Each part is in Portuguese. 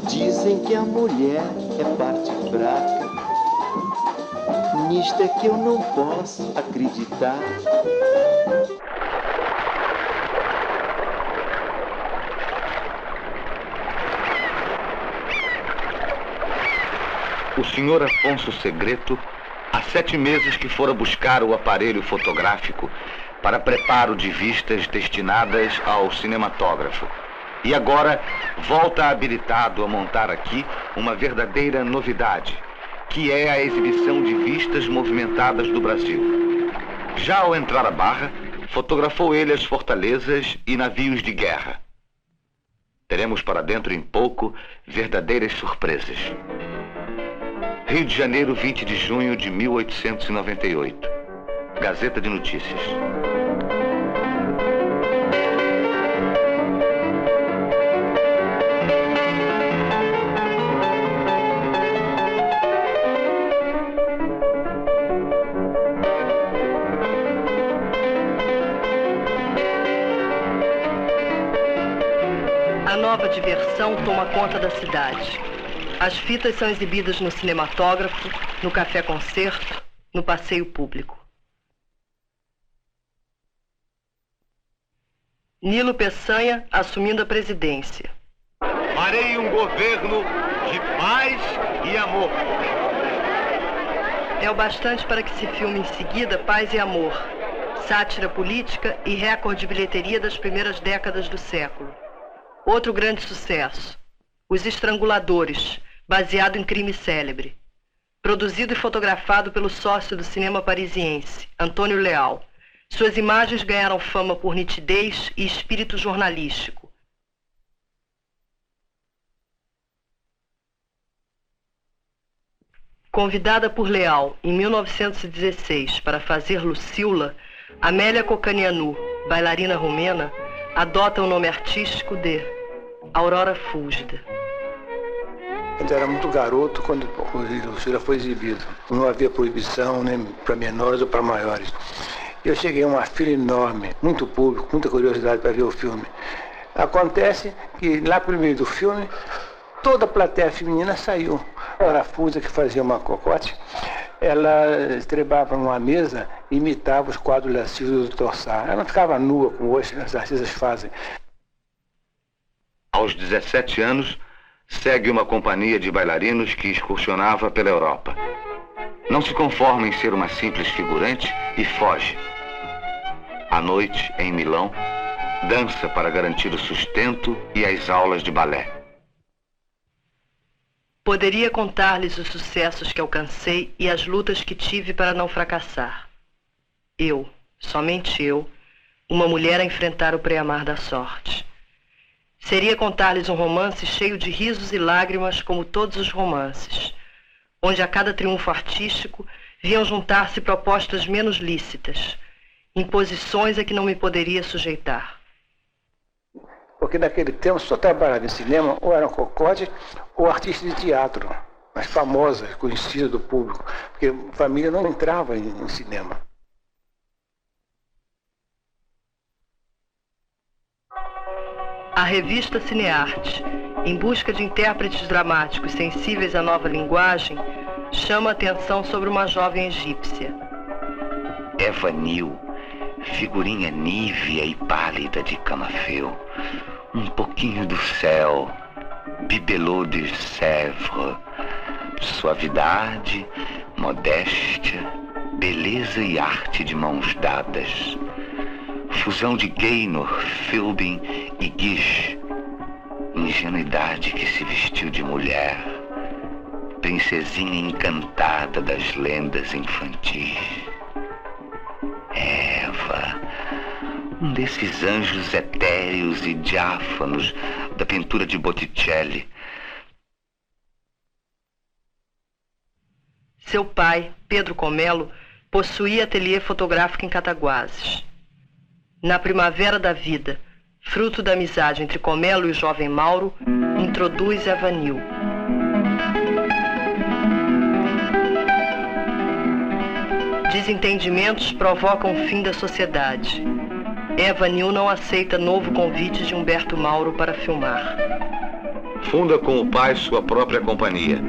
Dizem que a mulher é parte fraca. Nisto é que eu não posso acreditar. O senhor Afonso Segreto, há 7 meses que fora buscar o aparelho fotográfico para preparo de vistas destinadas ao cinematógrafo. E agora volta habilitado a montar aqui uma verdadeira novidade, que é a exibição de vistas movimentadas do Brasil. Já ao entrar à Barra, fotografou ele as fortalezas e navios de guerra. Teremos para dentro em pouco verdadeiras surpresas. Rio de Janeiro, 20 de junho de 1898. Gazeta de Notícias. A nova diversão toma conta da cidade. As fitas são exibidas no cinematógrafo, no café-concerto, no passeio público. Nilo Peçanha assumindo a presidência. Farei um governo de paz e amor. É o bastante para que se filme em seguida Paz e Amor, sátira política e recorde de bilheteria das primeiras décadas do século. Outro grande sucesso, Os Estranguladores, baseado em crime célebre. Produzido e fotografado pelo sócio do cinema parisiense, Antônio Leal. Suas imagens ganharam fama por nitidez e espírito jornalístico. Convidada por Leal, em 1916, para fazer Lucila, Amélia Cocanianu, bailarina romena, adota o nome artístico de Aurora Fúlgida. Eu era muito garoto quando o Lucila foi exibido. Não havia proibição nem para menores ou para maiores. Eu cheguei a uma fila enorme, muito público, muita curiosidade para ver o filme. Acontece que lá pelo meio do filme, toda a plateia feminina saiu. A Aurora Fúlgida, que fazia uma cocote, ela estrebava numa mesa e imitava os quadros lascivos do Dr. Sá. Ela não ficava nua, como hoje as artistas fazem. Aos 17 anos, segue uma companhia de bailarinos que excursionava pela Europa. Não se conforma em ser uma simples figurante e foge. À noite, em Milão, dança para garantir o sustento e as aulas de balé. Poderia contar-lhes os sucessos que alcancei e as lutas que tive para não fracassar. Eu, somente eu, uma mulher a enfrentar o preamar da sorte. Seria contar-lhes um romance cheio de risos e lágrimas, como todos os romances, onde a cada triunfo artístico viam juntar-se propostas menos lícitas, imposições a que não me poderia sujeitar. Porque naquele tempo só trabalhava em cinema ou era um cocote ou artista de teatro, mais famosa, conhecida do público, porque a família não entrava em cinema. A revista Cinearte, em busca de intérpretes dramáticos sensíveis à nova linguagem, chama a atenção sobre uma jovem egípcia. Eva Nil, figurinha nívea e pálida de Camafeu, um pouquinho do céu, bibelot de Sèvres, suavidade, modéstia, beleza e arte de mãos dadas, fusão de Gaynor, Philbin e Guiche, ingenuidade que se vestiu de mulher, princesinha encantada das lendas infantis. Eva, um desses anjos etéreos e diáfanos da pintura de Botticelli. Seu pai, Pedro Comelo, possuía ateliê fotográfico em Cataguases. Na primavera da vida, fruto da amizade entre Comelo e o jovem Mauro, introduz Eva Nil. Desentendimentos provocam o fim da sociedade. Eva Nil não aceita novo convite de Humberto Mauro para filmar. Funda com o pai sua própria companhia.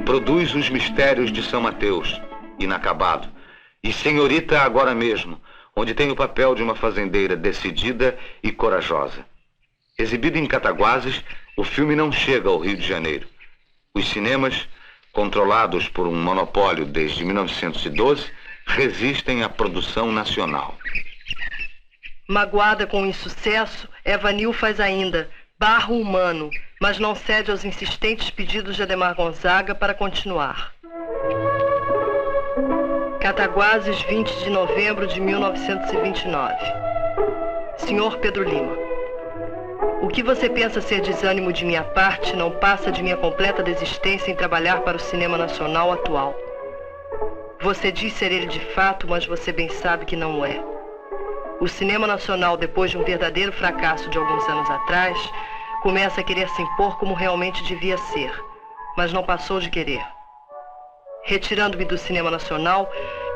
Produz Os Mistérios de São Mateus, inacabado. E Senhorita Agora Mesmo, onde tem o papel de uma fazendeira decidida e corajosa. Exibido em Cataguases, o filme não chega ao Rio de Janeiro. Os cinemas, controlados por um monopólio desde 1912, resistem à produção nacional. Magoada com o insucesso, Eva Nil faz ainda Barro Humano, mas não cede aos insistentes pedidos de Adhemar Gonzaga para continuar. Cataguases, 20 de novembro de 1929. Senhor Pedro Lima, o que você pensa ser desânimo de minha parte não passa de minha completa desistência em trabalhar para o cinema nacional atual. Você diz ser ele de fato, mas você bem sabe que não é. O cinema nacional, depois de um verdadeiro fracasso de alguns anos atrás, começa a querer se impor como realmente devia ser, mas não passou de querer. Retirando-me do cinema nacional,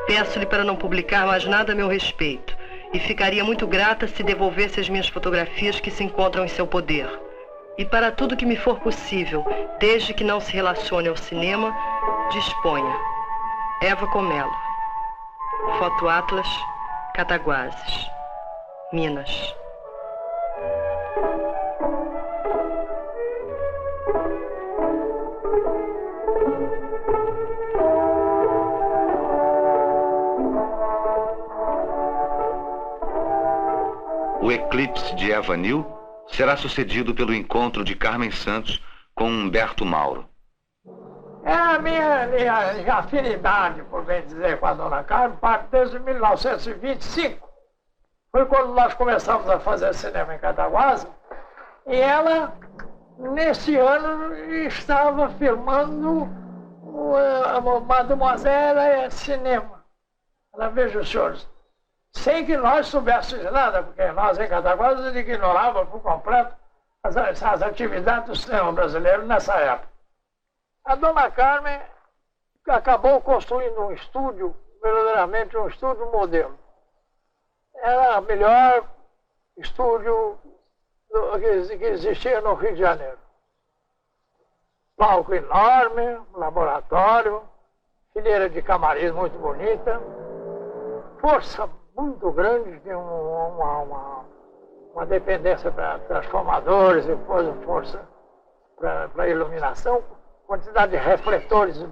peço-lhe para não publicar mais nada a meu respeito, e ficaria muito grata se devolvesse as minhas fotografias que se encontram em seu poder. E para tudo que me for possível, desde que não se relacione ao cinema, disponha. Eva Comelo. Foto Atlas, Cataguases, Minas. O eclipse de Eva Nil será sucedido pelo encontro de Carmen Santos com Humberto Mauro. É a minha afinidade, por bem dizer, com a dona Carmen, parte desde 1925. Foi quando nós começamos a fazer cinema em Cataguases, e ela, nesse ano, estava filmando a Mademoiselle Cinema. Ela, veja os senhores, sem que nós soubéssemos nada, porque nós em Cataguases ignorávamos por completo as atividades do cinema brasileiro nessa época. A dona Carmen acabou construindo um estúdio, verdadeiramente um estúdio modelo. Era o melhor estúdio que existia no Rio de Janeiro. Palco enorme, laboratório, fileira de camarins muito bonita, força muito grande, de uma dependência para transformadores, depois força para iluminação, quantidade de refletores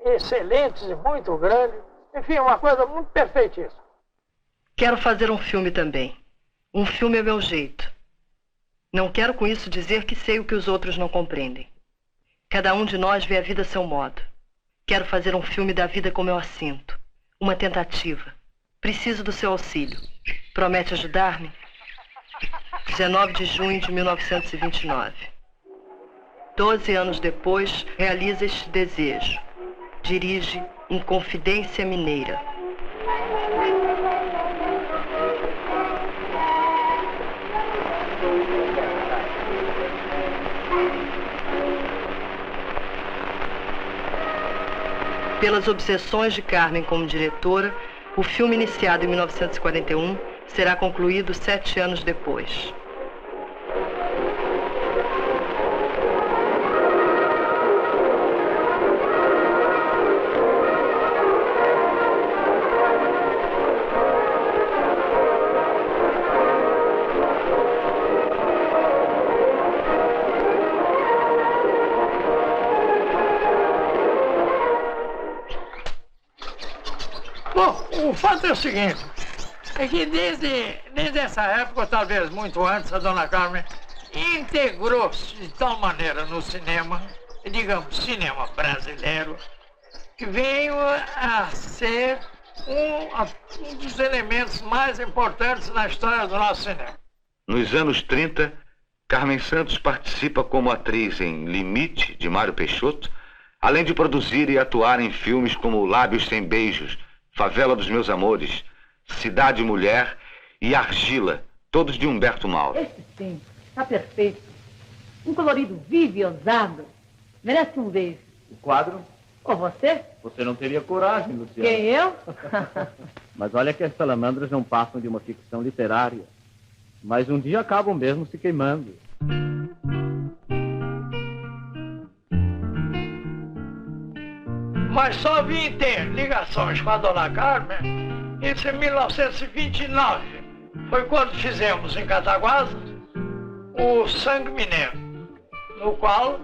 excelentes e muito grande, enfim, uma coisa muito perfeitíssima. Quero fazer um filme também. Um filme é meu jeito. Não quero com isso dizer que sei o que os outros não compreendem. Cada um de nós vê a vida a seu modo. Quero fazer um filme da vida como eu a sinto. Uma tentativa. Preciso do seu auxílio. Promete ajudar-me? 19 de junho de 1929. 12 anos depois, realiza este desejo. Dirige Inconfidência Mineira. Pelas obsessões de Carmen como diretora, o filme iniciado em 1941 será concluído 7 anos depois. O fato é o seguinte, é que desde essa época, talvez muito antes, a dona Carmen integrou-se de tal maneira no cinema digamos, cinema brasileiro, que veio a ser um dos elementos mais importantes na história do nosso cinema. Nos anos 30, Carmen Santos participa como atriz em Limite, de Mário Peixoto, além de produzir e atuar em filmes como Lábios Sem Beijos, Favela dos Meus Amores, Cidade Mulher e Argila, todos de Humberto Mauro. Esse sim, está perfeito. Um colorido vivo e ousado. Merece um beijo. O quadro? Ou você? Você não teria coragem, Luciana. Quem, eu? Mas olha que as salamandras não passam de uma ficção literária. Mas um dia acabam mesmo se queimando. Mas só vim ter ligações com a Dona Carmen isso em 1929. Foi quando fizemos em Cataguases o Sangue Mineiro, no qual,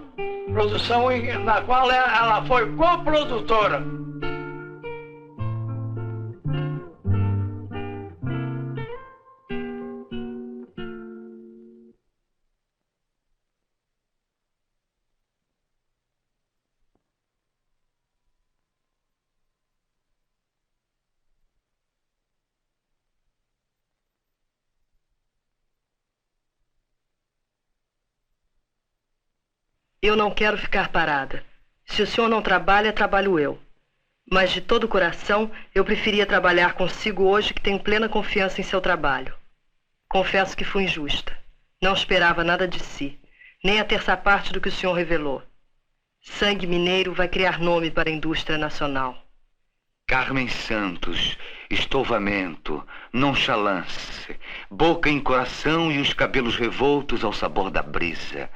produção na qual ela foi coprodutora. Eu não quero ficar parada. Se o senhor não trabalha, trabalho eu. Mas de todo o coração, eu preferia trabalhar consigo hoje, que tenho plena confiança em seu trabalho. Confesso que fui injusta. Não esperava nada de si, nem a terça parte do que o senhor revelou. Sangue Mineiro vai criar nome para a indústria nacional. Carmen Santos, estovamento, nonchalance, boca em coração e os cabelos revoltos ao sabor da brisa.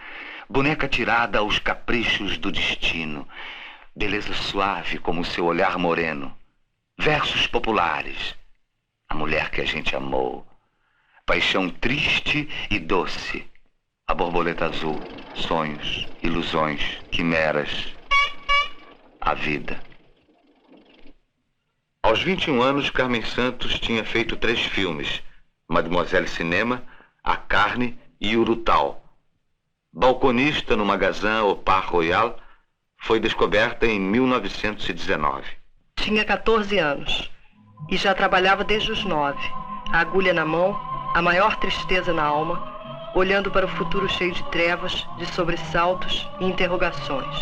Boneca tirada aos caprichos do destino. Beleza suave como seu olhar moreno. Versos populares. A mulher que a gente amou. Paixão triste e doce. A borboleta azul. Sonhos, ilusões, quimeras. A vida. Aos 21 anos, Carmen Santos tinha feito 3 filmes. Mademoiselle Cinema, A Carne e Urutau. Balconista no Magazin au Parc Royal, foi descoberta em 1919. Tinha 14 anos e já trabalhava desde os 9. A agulha na mão, a maior tristeza na alma, olhando para o futuro cheio de trevas, de sobressaltos e interrogações.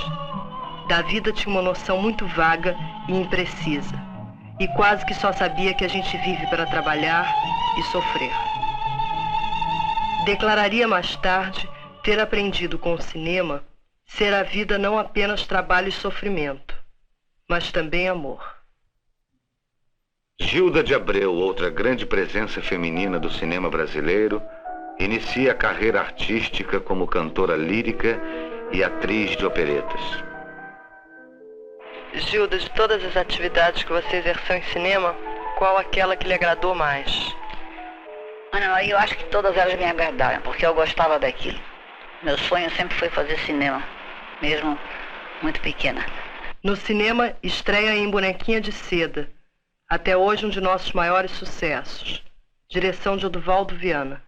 Da vida tinha uma noção muito vaga e imprecisa, e quase que só sabia que a gente vive para trabalhar e sofrer. Declararia mais tarde ter aprendido com o cinema ser a vida não apenas trabalho e sofrimento, mas também amor. Gilda de Abreu, outra grande presença feminina do cinema brasileiro, inicia a carreira artística como cantora lírica e atriz de operetas. Gilda, de todas as atividades que você exerceu em cinema, qual aquela que lhe agradou mais? Ana Maria, eu acho que todas elas me agradaram, porque eu gostava daquilo. Meu sonho sempre foi fazer cinema, mesmo muito pequena. No cinema, estreia em Bonequinha de Seda, até hoje um de nossos maiores sucessos. Direção de Oduvaldo Viana.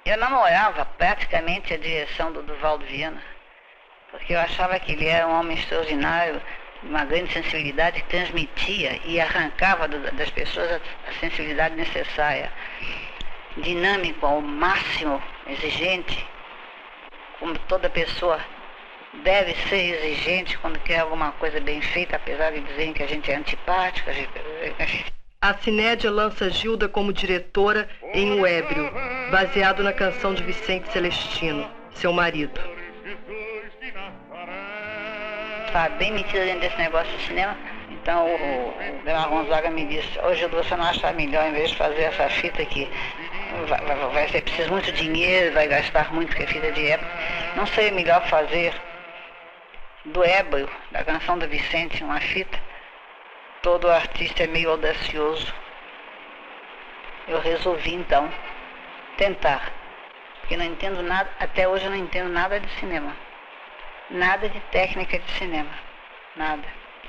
Eu namorava praticamente a direção do Oduvaldo Viana, porque eu achava que ele era um homem extraordinário, uma grande sensibilidade que transmitia e arrancava das pessoas a sensibilidade necessária. Dinâmico ao máximo, exigente, como toda pessoa deve ser exigente quando quer alguma coisa bem feita, apesar de dizerem que a gente é antipático. A Cinédia lança Gilda como diretora em O Ébrio, baseado na canção de Vicente Celestino, seu marido. Tá bem metida dentro desse negócio de cinema. Então o Bernardo Gonzaga me disse: ô Gilda, você não acha melhor, em vez de fazer essa fita aqui, vai ser preciso muito dinheiro, vai gastar muito, porque é fita de época. Não seria melhor fazer do Ébrio, da canção do Vicente, uma fita? Todo artista é meio audacioso. Eu resolvi então tentar, porque não entendo nada, até hoje eu não entendo nada de cinema, nada de técnica de cinema, nada,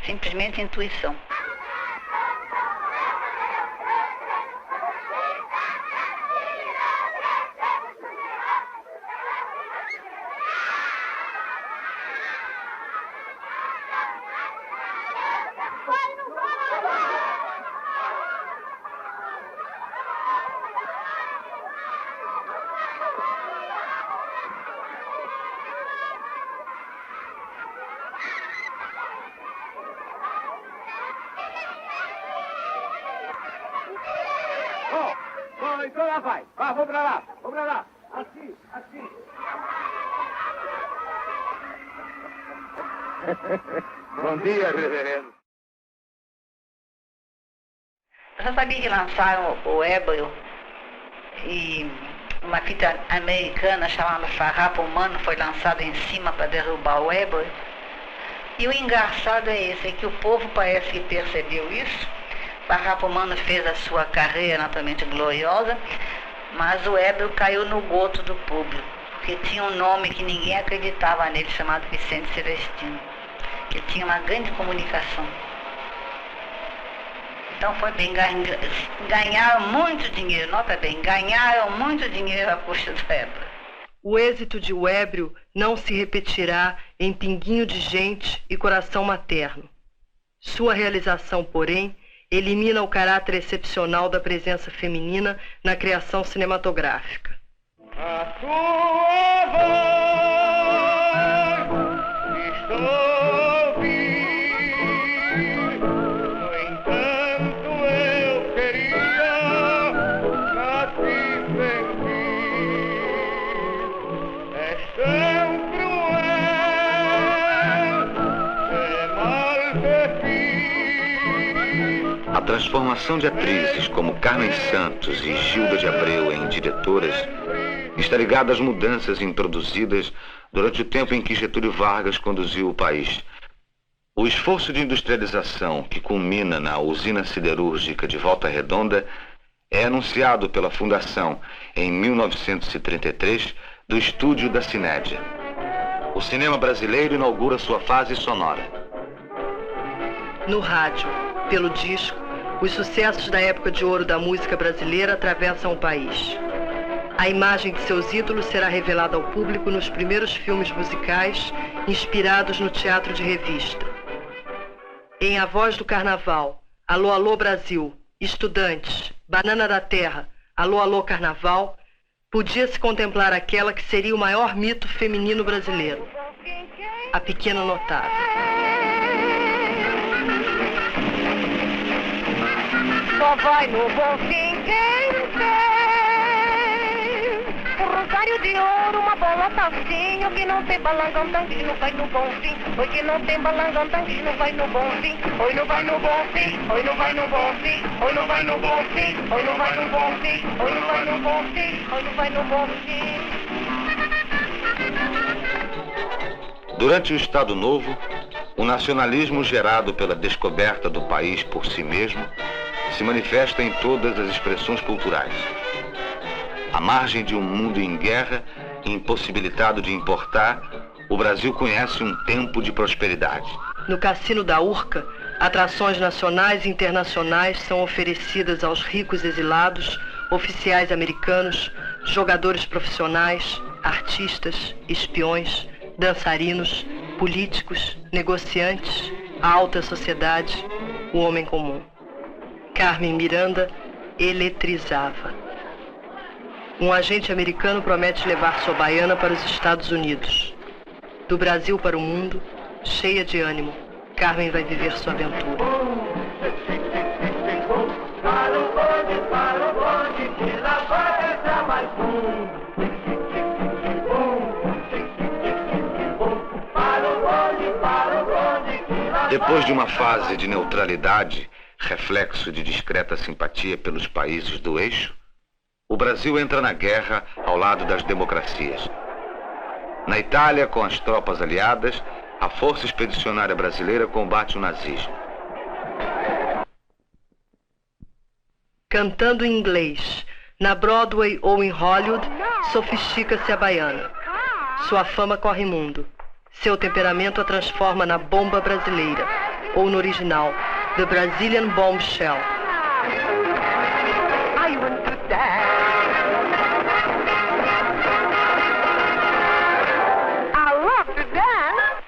simplesmente intuição. então lá vai. Vamos pra lá, vamos pra lá. Assim. Bom dia, reverendo. Eu já sabia que lançaram o Ébrio e uma fita americana chamada Farrapo Humano foi lançada em cima para derrubar o Ébrio. E o engraçado é esse, é que o povo parece que percebeu isso. Farrapo Humano fez a sua carreira naturalmente gloriosa, mas o Ébrio caiu no gosto do público, porque tinha um nome que ninguém acreditava nele, chamado Vicente Celestino, que tinha uma grande comunicação. Então foi bem, ganharam muito dinheiro, nota bem, ganharam muito dinheiro à custa do Ébrio. O êxito de O Ébrio não se repetirá em Pinguinho de Gente e Coração Materno. Sua realização, porém, elimina o caráter excepcional da presença feminina na criação cinematográfica. A sua voz estou ouvindo, no entanto eu queria nascer sem ti. És tão cruel, é mal perfil. A transformação de atrizes como Carmen Santos e Gilda de Abreu em diretoras está ligada às mudanças introduzidas durante o tempo em que Getúlio Vargas conduziu o país. O esforço de industrialização que culmina na usina siderúrgica de Volta Redonda é anunciado pela fundação, em 1933, do estúdio da Cinédia. O cinema brasileiro inaugura sua fase sonora. No rádio, pelo disco, os sucessos da época de ouro da música brasileira atravessam o país. A imagem de seus ídolos será revelada ao público nos primeiros filmes musicais inspirados no teatro de revista. Em A Voz do Carnaval, Alô, Alô Brasil, Estudantes, Banana da Terra, Alô, Alô Carnaval, podia-se contemplar aquela que seria o maior mito feminino brasileiro, a Pequena Notável. Só vai no bom fim quem tem um rosário de ouro, uma bola tacinho, que não tem balangandã, que não vai no bom fim. Oi, que não tem balangandã, que não vai no bom fim. Oi, não vai no bom fim. Oi, não vai no bom fim. Oi, não vai no bom fim. Oi, não vai no bom fim. Oi, não vai no bom fim. Oi, não vai no bom fim. Durante o Estado Novo, o nacionalismo gerado pela descoberta do país por si mesmo se manifesta em todas as expressões culturais. À margem de um mundo em guerra, impossibilitado de importar, o Brasil conhece um tempo de prosperidade. No Cassino da Urca, atrações nacionais e internacionais são oferecidas aos ricos exilados, oficiais americanos, jogadores profissionais, artistas, espiões, dançarinos, políticos, negociantes, a alta sociedade, o homem comum. Carmen Miranda eletrizava. Um agente americano promete levar sua baiana para os Estados Unidos. Do Brasil para o mundo, cheia de ânimo, Carmen vai viver sua aventura. Depois de uma fase de neutralidade, reflexo de discreta simpatia pelos países do eixo, o Brasil entra na guerra ao lado das democracias. Na Itália, com as tropas aliadas, a Força Expedicionária Brasileira combate o nazismo. Cantando em inglês, na Broadway ou em Hollywood, sofistica-se a baiana. Sua fama corre mundo. Seu temperamento a transforma na bomba brasileira, ou no original, The Brazilian Bombshell. I want to dance. I love to dance.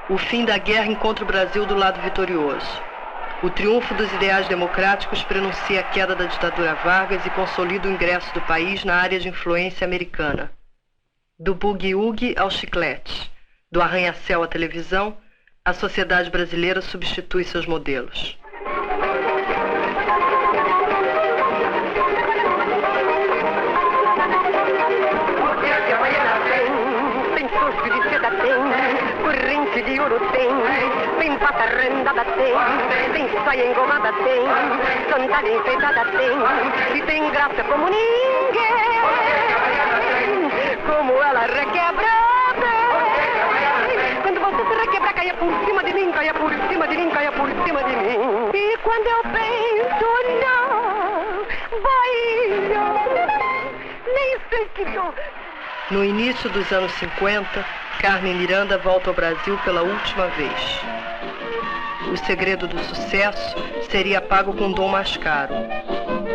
O fim da guerra encontra o Brasil do lado vitorioso. O triunfo dos ideais democráticos prenuncia a queda da ditadura Vargas e consolida o ingresso do país na área de influência americana. Do bugue-ugue ao chiclete, do arranha-céu à televisão, a sociedade brasileira substitui seus modelos. Bem patarrendada tem, tem saia engomada tem, sandália enfeitada tem, e tem graça como ninguém, como ela requebra bem. Quando você se requebra, caia por cima de mim, caia por cima de mim, caia por cima de mim. E quando eu penso, não, Bahia, nem sei que dor. No início dos anos 50, Carmen Miranda volta ao Brasil pela última vez. O segredo do sucesso seria pago com um dom mais caro,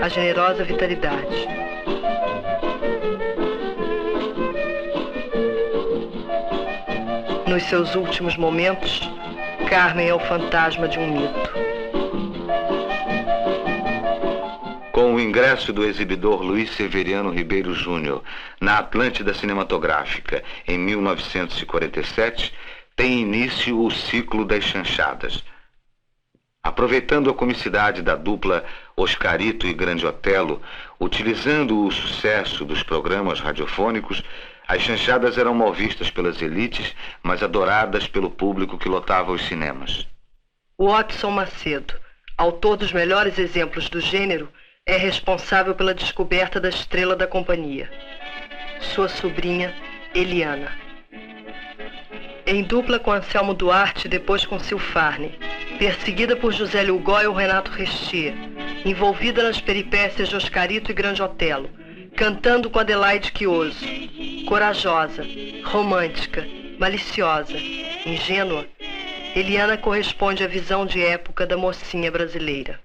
a generosa vitalidade. Nos seus últimos momentos, Carmen é o fantasma de um mito. Com o ingresso do exibidor Luiz Severiano Ribeiro Júnior na Atlântida Cinematográfica em 1947, tem início o ciclo das chanchadas. Aproveitando a comicidade da dupla Oscarito e Grande Otelo, utilizando o sucesso dos programas radiofônicos, as chanchadas eram mal vistas pelas elites, mas adoradas pelo público que lotava os cinemas. Watson Macedo, autor dos melhores exemplos do gênero, é responsável pela descoberta da estrela da companhia, sua sobrinha, Eliana. Em dupla com Anselmo Duarte e depois com Silfarne, perseguida por José Lugó e o Renato Restier, envolvida nas peripécias de Oscarito e Grande Otelo, cantando com Adelaide Quioso, corajosa, romântica, maliciosa, ingênua, Eliana corresponde à visão de época da mocinha brasileira.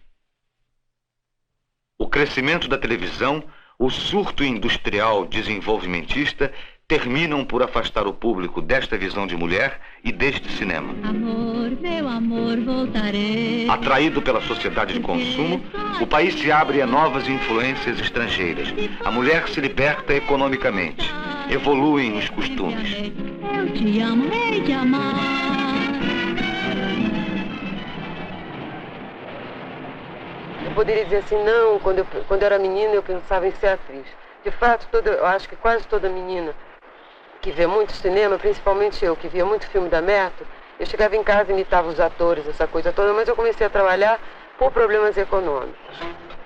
O crescimento da televisão, o surto industrial desenvolvimentista terminam por afastar o público desta visão de mulher e deste cinema. Amor, meu amor, voltarei. Atraído pela sociedade de consumo, o país se abre a novas influências estrangeiras. A mulher se liberta economicamente. Evoluem os costumes. Eu te amo, hei de amar. Eu poderia dizer assim, não, quando eu era menina eu pensava em ser atriz. De fato, eu acho que quase toda menina que vê muito cinema, principalmente eu, que via muito filme da Metro, eu chegava em casa e imitava os atores, essa coisa toda, mas eu comecei a trabalhar por problemas econômicos.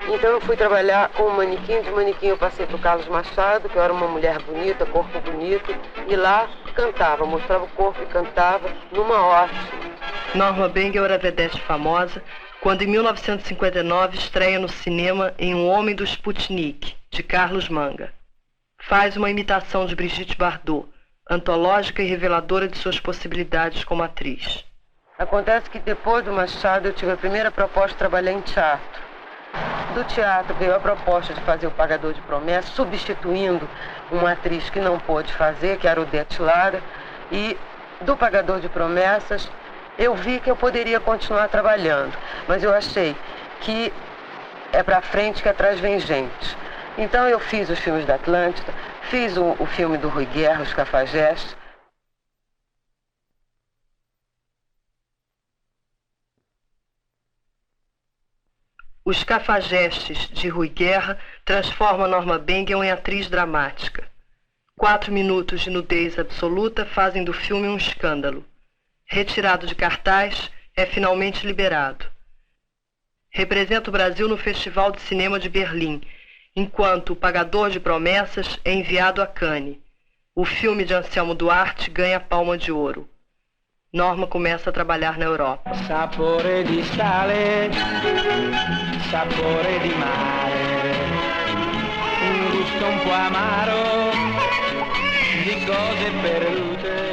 Então eu fui trabalhar com um manequim, de manequim eu passei para o Carlos Machado, que eu era uma mulher bonita, corpo bonito, e lá cantava, mostrava o corpo e cantava numa ótima. Norma Bengel era vedete famosa, quando em 1959 estreia no cinema em Um Homem do Sputnik, de Carlos Manga. Faz uma imitação de Brigitte Bardot, antológica e reveladora de suas possibilidades como atriz. Acontece que depois do Machado eu tive a primeira proposta de trabalhar em teatro. Do teatro veio a proposta de fazer O Pagador de Promessas, substituindo uma atriz que não pôde fazer, que era Odete Lara, e do Pagador de Promessas eu vi que eu poderia continuar trabalhando, mas eu achei que é pra frente que atrás vem gente. Então eu fiz os filmes da Atlântida, fiz o filme do Rui Guerra, Os Cafajestes. Os Cafajestes, de Rui Guerra, transforma Norma Bengel em atriz dramática. 4 minutos de nudez absoluta fazem do filme um escândalo. Retirado de cartaz, é finalmente liberado. Representa o Brasil no Festival de Cinema de Berlim, enquanto O Pagador de Promessas é enviado a Cannes. O filme de Anselmo Duarte ganha a Palma de Ouro. Norma começa a trabalhar na Europa. Sapore di sale, sapore di mare, un gusto un po' amaro di cose perdute.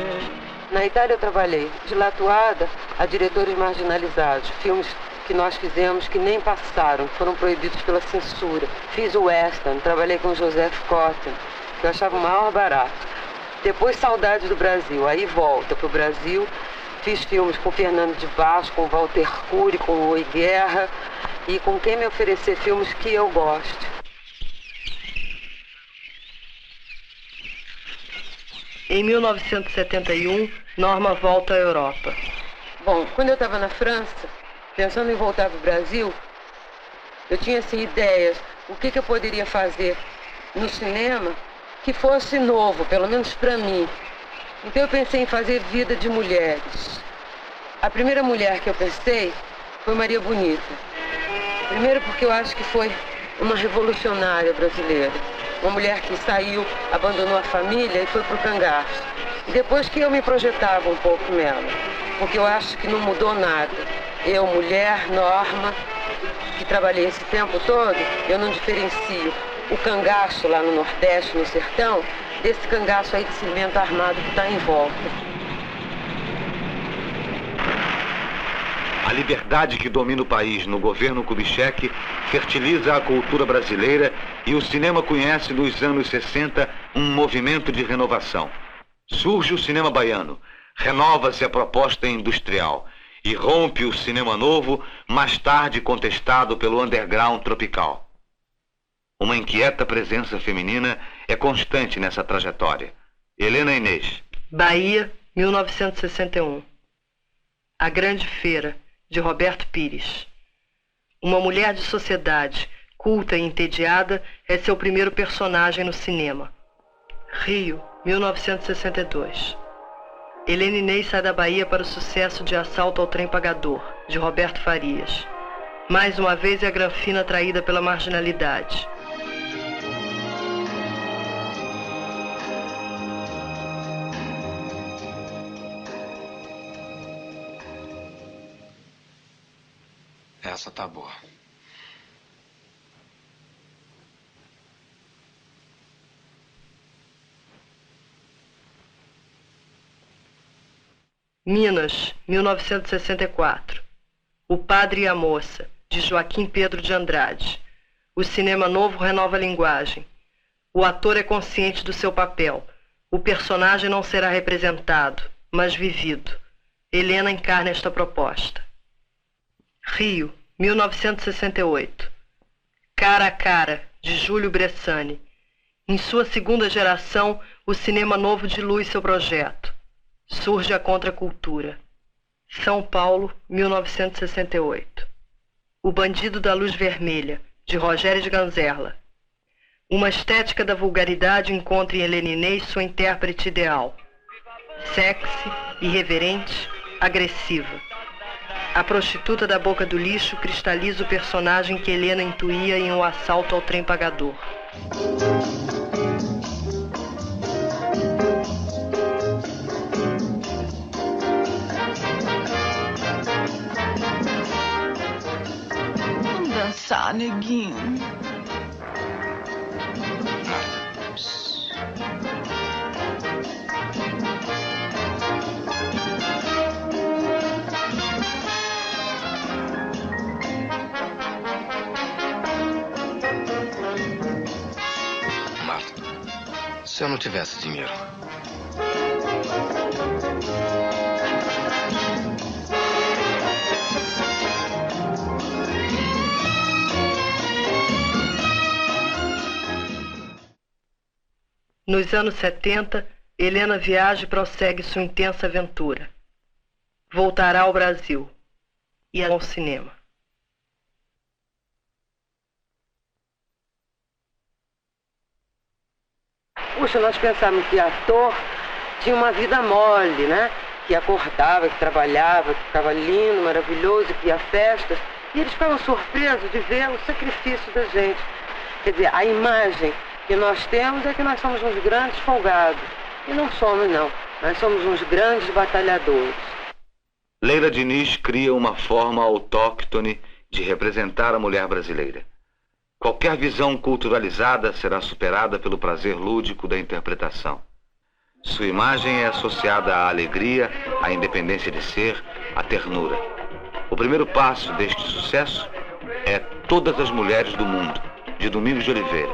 Na Itália eu trabalhei de latuada a diretores marginalizados, filmes que nós fizemos que nem passaram, foram proibidos pela censura. Fiz o western, trabalhei com Joseph Cotten, que eu achava o maior barato. Depois Saudades do Brasil, aí volta para o Brasil. Fiz filmes com Fernando de Vaz, com Walter Cury, com o Rui Guerra e com quem me oferecer filmes que eu gosto. Em 1971, Norma volta à Europa. Bom, quando eu estava na França, pensando em voltar para o Brasil, eu tinha assim, ideias, o que eu poderia fazer no cinema que fosse novo, pelo menos para mim. Então eu pensei em fazer Vida de Mulheres. A primeira mulher que eu pensei foi Maria Bonita. Primeiro porque eu acho que foi uma revolucionária brasileira. Uma mulher que saiu, abandonou a família e foi pro cangaço. E depois que eu me projetava um pouco nela, porque eu acho que não mudou nada. Eu, mulher, Norma, que trabalhei esse tempo todo, eu não diferencio o cangaço lá no Nordeste, no sertão, desse cangaço aí de cimento armado que está em volta. A liberdade que domina o país no governo Kubitschek fertiliza a cultura brasileira e o cinema conhece nos anos 60 um movimento de renovação. Surge o cinema baiano, renova-se a proposta industrial e rompe o cinema novo, mais tarde contestado pelo underground tropical. Uma inquieta presença feminina é constante nessa trajetória. Helena Inês. Bahia, 1961. A Grande Feira, de Roberto Pires. Uma mulher de sociedade, culta e entediada, é seu primeiro personagem no cinema. Rio, 1962. Helena Inês sai da Bahia para o sucesso de Assalto ao Trem Pagador, de Roberto Farias. Mais uma vez é a Granfina atraída pela marginalidade. Essa tá boa. Minas, 1964. O Padre e a Moça, de Joaquim Pedro de Andrade. O cinema novo renova a linguagem. O ator é consciente do seu papel. O personagem não será representado, mas vivido. Helena encarna esta proposta. Rio, 1968. Cara a Cara, de Júlio Bressani. Em sua segunda geração, o cinema novo dilui seu projeto. Surge a contracultura. São Paulo, 1968. O Bandido da Luz Vermelha, de Rogério de Ganzerla. Uma estética da vulgaridade encontra em Helena Inês sua intérprete ideal. Sexy, irreverente, agressiva. A prostituta da boca do lixo cristaliza o personagem que Helena intuía em um assalto ao trem pagador. Vamos dançar, neguinho. Se eu não tivesse dinheiro. Nos anos 70, Helena viaja e prossegue sua intensa aventura. Voltará ao Brasil e ao cinema. Puxa, nós pensávamos que ator tinha uma vida mole, né? Que acordava, que trabalhava, que ficava lindo, maravilhoso, que ia a festas. E eles ficavam surpresos de ver o sacrifício da gente. Quer dizer, a imagem que nós temos é que nós somos uns grandes folgados. E não somos, não. Nós somos uns grandes batalhadores. Leila Diniz cria uma forma autóctone de representar a mulher brasileira. Qualquer visão culturalizada será superada pelo prazer lúdico da interpretação. Sua imagem é associada à alegria, à independência de ser, à ternura. O primeiro passo deste sucesso é Todas as Mulheres do Mundo, de Domingos de Oliveira.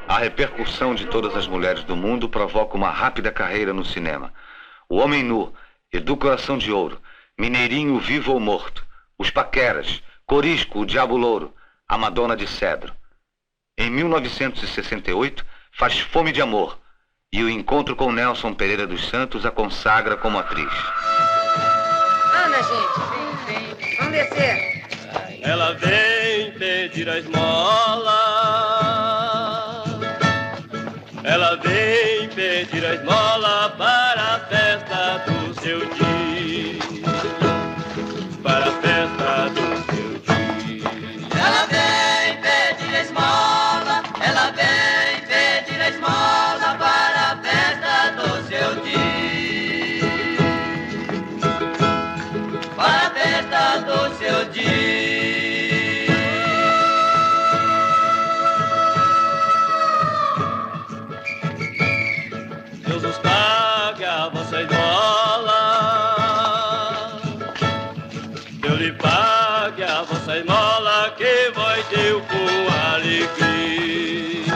A repercussão de Todas as Mulheres do Mundo provoca uma rápida carreira no cinema. O Homem Nu, Edu Coração de Ouro, Mineirinho Vivo ou Morto, Os Paqueras, Corisco, O Diabo Louro, A Madonna de Cedro. Em 1968, faz Fome de Amor e o encontro com Nelson Pereira dos Santos a consagra como atriz. Ana, gente, vamos descer. Ela vem pedir a esmola. Ela vem pedir a esmola para a festa do seu dia. para a festa do seu dia. Ela vem pedir a esmola, ela vem pedir a esmola para a festa do seu dia. Para a festa do seu dia. Deus nos pague a vossa esmola, Deus lhe pague a vossa esmola, que vós deu com alegria,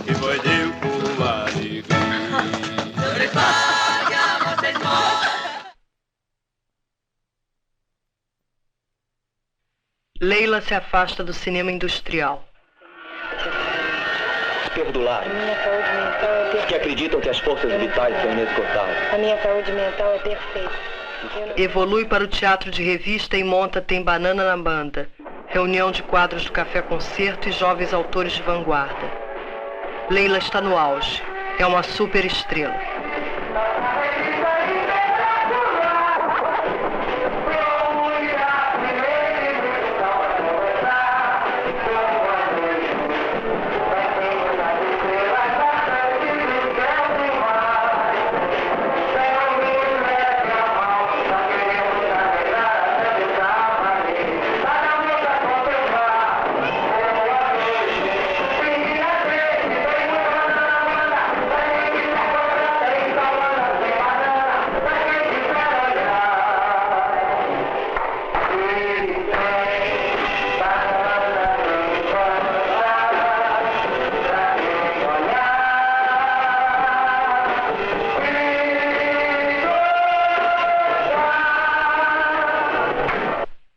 que vós deu com alegria. Deus lhe pague a vossa esmola. Leila se afasta do cinema industrial. Perdularam, que acreditam que as forças vitais são inesgotáveis. A minha saúde mental é perfeita. Evolui para o teatro de revista e monta Tem Banana na Banda, reunião de quadros do Café Concerto e jovens autores de vanguarda. Leila está no auge, é uma super estrela.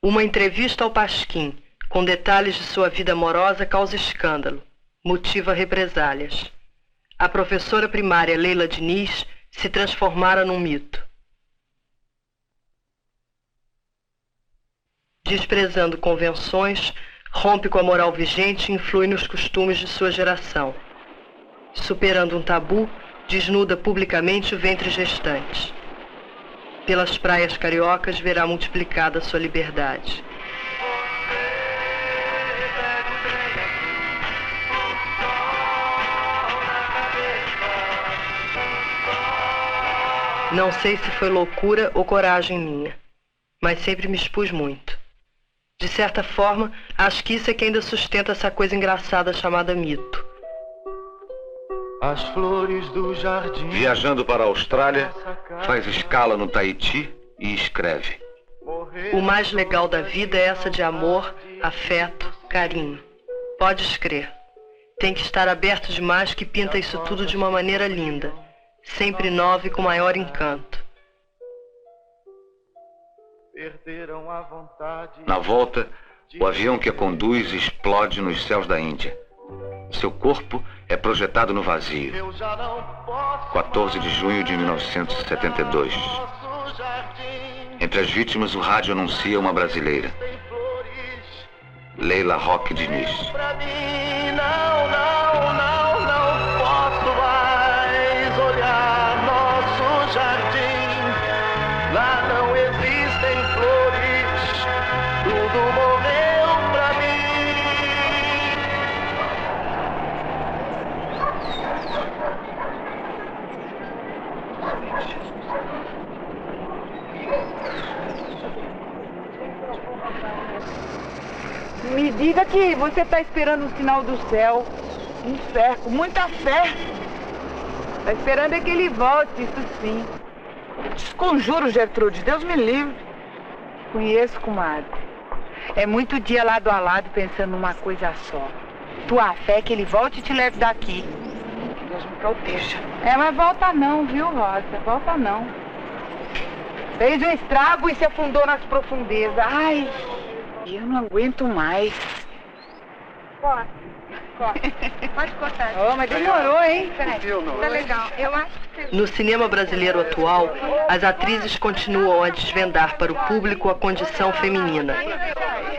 Uma entrevista ao Pasquim, com detalhes de sua vida amorosa, causa escândalo, motiva represálias. A professora primária Leila Diniz se transformara num mito. Desprezando convenções, rompe com a moral vigente e influi nos costumes de sua geração. Superando um tabu, desnuda publicamente o ventre gestante. Pelas praias cariocas verá multiplicada sua liberdade. Não sei se foi loucura ou coragem minha, mas sempre me expus muito. De certa forma, acho que isso é que ainda sustenta essa coisa engraçada chamada mito. As flores do jardim. Viajando para a Austrália, faz escala no Tahiti e escreve. O mais legal da vida é essa de amor, afeto, carinho. Podes crer. Tem que estar aberto demais que pinta isso tudo de uma maneira linda, sempre nova e com maior encanto. Na volta, o avião que a conduz explode nos céus da Índia. Seu corpo é projetado no vazio. 14 de junho de 1972. Entre as vítimas, o rádio anuncia uma brasileira. Leila Roque Diniz. Não posso mais olhar nosso jardim. Lá não existem flores, tudo morreu pra mim. Me diga que você está esperando um sinal do céu, um fé, com muita fé. Está esperando é que ele volte, isso sim. Desconjuro, Gertrude, Deus me livre. Conheço, comadre. É muito dia lado a lado pensando numa coisa só. Tua fé é que ele volte e te leve daqui. Deus me proteja. É, mas volta não, viu, Rosa? Volta não. Fez um estrago e se afundou nas profundezas. Ai, eu não aguento mais. Corta. Pode cortar. Oh, mas demorou, hein? Peraí, tá legal. Eu acho que... No cinema brasileiro atual, as atrizes continuam a desvendar para o público a condição feminina.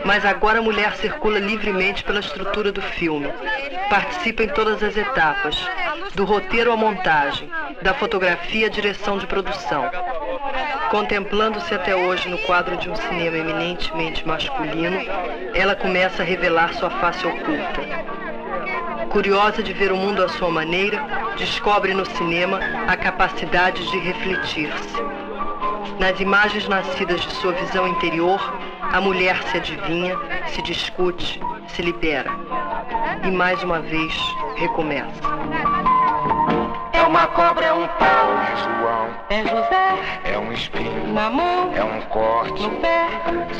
Mas agora a mulher circula livremente pela estrutura do filme. Participa em todas as etapas, do roteiro à montagem, da fotografia à direção de produção. Contemplando-se até hoje no quadro de um cinema eminentemente masculino, ela começa a revelar sua face oculta. Curiosa de ver o mundo à sua maneira, descobre no cinema a capacidade de refletir-se. Nas imagens nascidas de sua visão interior, a mulher se adivinha, se discute, se libera. E mais uma vez, recomeça. É uma cobra, é um pau, é João, é José, é um espinho na mão, é um corte no pé.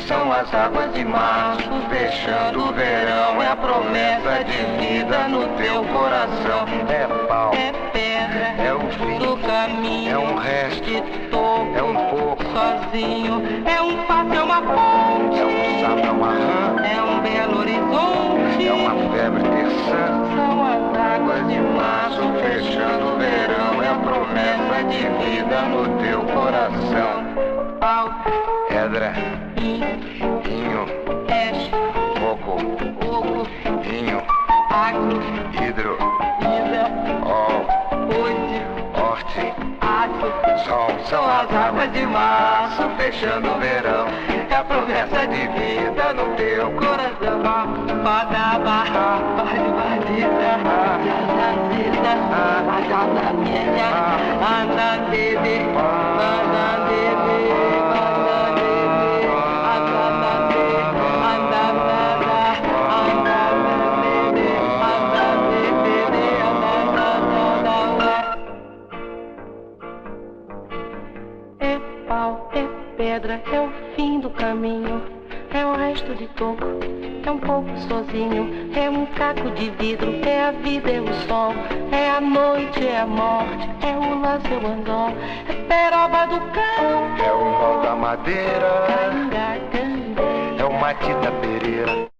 São as águas de março fechando o verão, é a promessa de vida no teu coração. É pau, é pedra, é o fim do caminho, é um resto de topo, é um pouco sozinho, é um passo, é uma ponte, é um sapo, é uma rã, é um belo horizonte, é uma febre terçã. São as águas de março fechando o verão, é a promessa de vida no teu coração. Pau, pedra, inho, coco, vinho, agro, hidro, horte, sol. São as águas de março fechando o verão, é a promessa de vida no teu coração. É pau, é pedra, é o fim do caminho, é o resto de toco, é um pouco sozinho, é um caco de vidro, é a vida, é o sol, é a noite, é a morte, é o laço, é o anzol, é peroba do cão, é o nó da madeira, é o matita pereira.